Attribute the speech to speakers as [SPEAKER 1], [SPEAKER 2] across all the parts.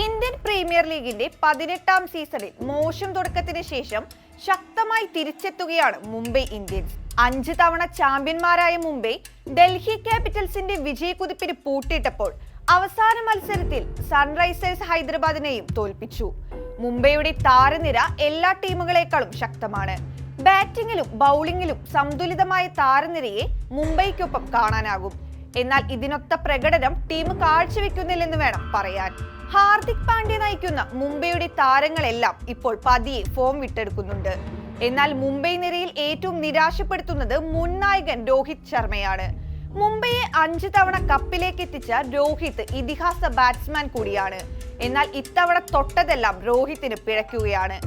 [SPEAKER 1] Indian premier ലീഗിന്റെ 18ാം സീസണിൽ മോശം തുടക്കത്തിന് ശേഷം ശക്തമായി തിരിച്ചെത്തുകയാണ് മുംബൈ ഇന്ത്യൻസ്. 5 തവണ ചാമ്പ്യന്മാരായ മുംബൈ ഡൽഹി ക്യാപിറ്റൽസിന്റെ വിജയക്കുതിപ്പിന് പൂട്ടിയിട്ടപ്പോൾ അവസാന മത്സരത്തിൽ സൺറൈസേഴ്സ് ഹൈദരാബാദിനെയും തോൽപ്പിച്ചു. മുംബൈയുടെ താരനിര എല്ലാ ടീമുകളെക്കാളും ശക്തമാണ്. ബാറ്റിംഗിലും ബൗളിംഗിലും സന്തുലിതമായ താരനിരയെ മുംബൈക്കൊപ്പം കാണാനാകും. എന്നാൽ ഇതിനൊത്ത പ്രകടനം ടീം കാഴ്ചവെക്കുന്നില്ലെന്ന് വേണം പറയാൻ. ഹാർദിക് പാണ്ഡ്യ നയിക്കുന്ന മുംബൈയുടെ താരങ്ങളെല്ലാം ഇപ്പോൾ പതിയെ ഫോം വിട്ടെടുക്കുന്നുണ്ട്. എന്നാൽ മുംബൈ നിരയിൽ ഏറ്റവും നിരാശപ്പെടുത്തുന്നത് മുൻ നായകൻ രോഹിത് ശർമ്മയാണ്. മുംബൈയെ 5 തവണ കപ്പിലേക്ക് എത്തിച്ച രോഹിത് ഇതിഹാസ ബാറ്റ്സ്മാൻ കൂടിയാണ്. എന്നാൽ ഇത്തവണ തൊട്ടതെല്ലാം രോഹിത്തിന് പിഴയ്ക്കുകയാണ്.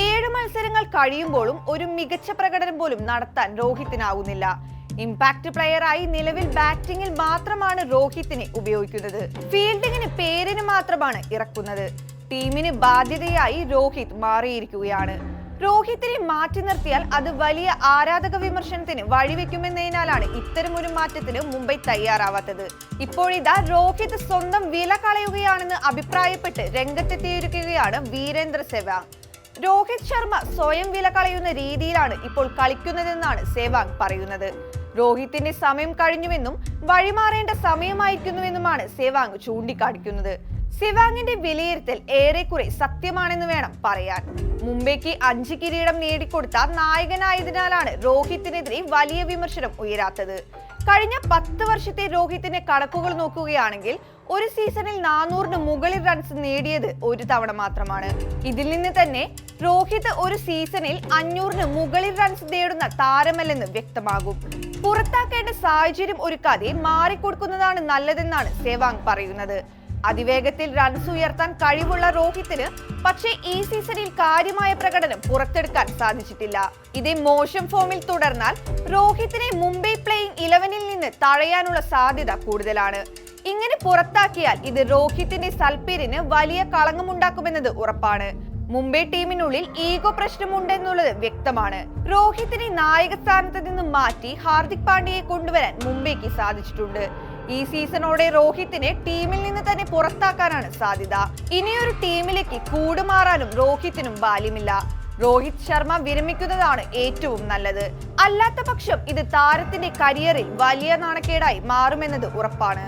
[SPEAKER 1] 7 മത്സരങ്ങൾ കഴിയുമ്പോഴും ഒരു മികച്ച പ്രകടനം പോലും നടത്താൻ രോഹിത്തിനാവുന്നില്ല. ഇമ്പാക്ട് പ്ലെയറായി നിലവിൽ ബാറ്റിംഗിൽ മാത്രമാണ് രോഹിത്തിനെ ഉപയോഗിക്കുന്നത്. ഫീൽഡിങ്ങിന് പേരിന് മാത്രമാണ് ഇറക്കുന്നത്. ടീമിന് ബാധ്യതയായി രോഹിത് മാറിയിരിക്കുകയാണ്. രോഹിത്തിനെ മാറ്റി നിർത്തിയാൽ അത് വലിയ ആരാധക വിമർശനത്തിന് വഴിവെക്കുമെന്നതിനാലാണ് ഇത്തരമൊരു മാറ്റത്തിന് മുംബൈ തയ്യാറാവാത്തത്. ഇപ്പോഴിതാ രോഹിത് സ്വന്തം വില കളയുകയാണെന്ന് അഭിപ്രായപ്പെട്ട് രംഗത്തെത്തിയിരിക്കുകയാണ് വീരേന്ദ്ര സെവാഗ്. രോഹിത് ശർമ്മ സ്വയം വില കളയുന്ന രീതിയിലാണ് ഇപ്പോൾ കളിക്കുന്നതെന്നാണ് സെവാഗ് പറയുന്നത്. രോഹിത്തിന്റെ സമയം കഴിഞ്ഞുവെന്നും വഴിമാറേണ്ട സമയമായിരിക്കുന്നുവെന്നുമാണ് സെവാഗ് ചൂണ്ടിക്കാണിക്കുന്നത്. സെവാഗിന്റെ വിലയിരുത്തൽ ഏറെക്കുറെ സത്യമാണെന്ന് വേണം പറയാൻ. മുംബൈക്ക് 5 കിരീടം നേടിക്കൊടുത്ത നായകനായതിനാലാണ് രോഹിത്തിനെതിരെ വലിയ വിമർശനം ഉയരാത്തത്. കഴിഞ്ഞ 10 വർഷത്തെ രോഹിത്തിന്റെ കണക്കുകൾ നോക്കുകയാണെങ്കിൽ ഒരു സീസണിൽ 400-ന് മുകളിൽ റൺസ് നേടിയത് ഒരു തവണ മാത്രമാണ്. ഇതിൽ നിന്ന് തന്നെ രോഹിത് ഒരു സീസണിൽ 500-ന് മുകളിൽ റൺസ് നേടുന്ന താരമല്ലെന്ന് വ്യക്തമാകും. പുറത്താക്കേണ്ട സാഹചര്യം ഒരുക്കാതെ മാറിക്കൊടുക്കുന്നതാണ് നല്ലതെന്നാണ് സെവാഗ് പറയുന്നത്. അതിവേഗത്തിൽ റൺസ് ഉയർത്താൻ കഴിവുള്ള രോഹിത്തിന് പക്ഷേ ഈ സീസണിൽ കാര്യമായ പ്രകടനം പുറത്തെടുക്കാൻ സാധിച്ചിട്ടില്ല. ഇതേ മോശം ഫോമിൽ തുടർന്നാൽ രോഹിത്തിനെ മുംബൈ പ്ലേയിങ് 11-ൽ നിന്ന് തഴയാനുള്ള സാധ്യത കൂടുതലാണ്. ഇങ്ങനെ പുറത്താക്കിയാൽ ഇത് രോഹിത്തിന്റെ സൽപ്പേരിന് വലിയ കളങ്കമുണ്ടാക്കുമെന്നത് ഉറപ്പാണ്. മുംബൈ ടീമിനുള്ളിൽ ഈഗോ പ്രശ്നമുണ്ടെന്നുള്ളത് വ്യക്തമാണ്. രോഹിത്തിനെ നായക സ്ഥാനത്ത് നിന്നും മാറ്റി ഹാർദിക് പാണ്ഡ്യയെ കൊണ്ടുവരാൻ മുംബൈക്ക് സാധിച്ചിട്ടുണ്ട്. ഈ സീസണോടെ രോഹിത്തിനെ ടീമിൽ നിന്ന് തന്നെ പുറത്താക്കാനാണ് സാധ്യത. ഇനിയൊരു ടീമിലേക്ക് കൂടുമാറാനും രോഹിത്തിനും ബാല്യമില്ല. രോഹിത് ശർമ്മ വിരമിക്കുന്നതാണ് ഏറ്റവും നല്ലത്. അല്ലാത്ത പക്ഷം ഇത് താരത്തിന്റെ കരിയറിൽ വലിയ നാണക്കേടായി മാറുമെന്നത് ഉറപ്പാണ്.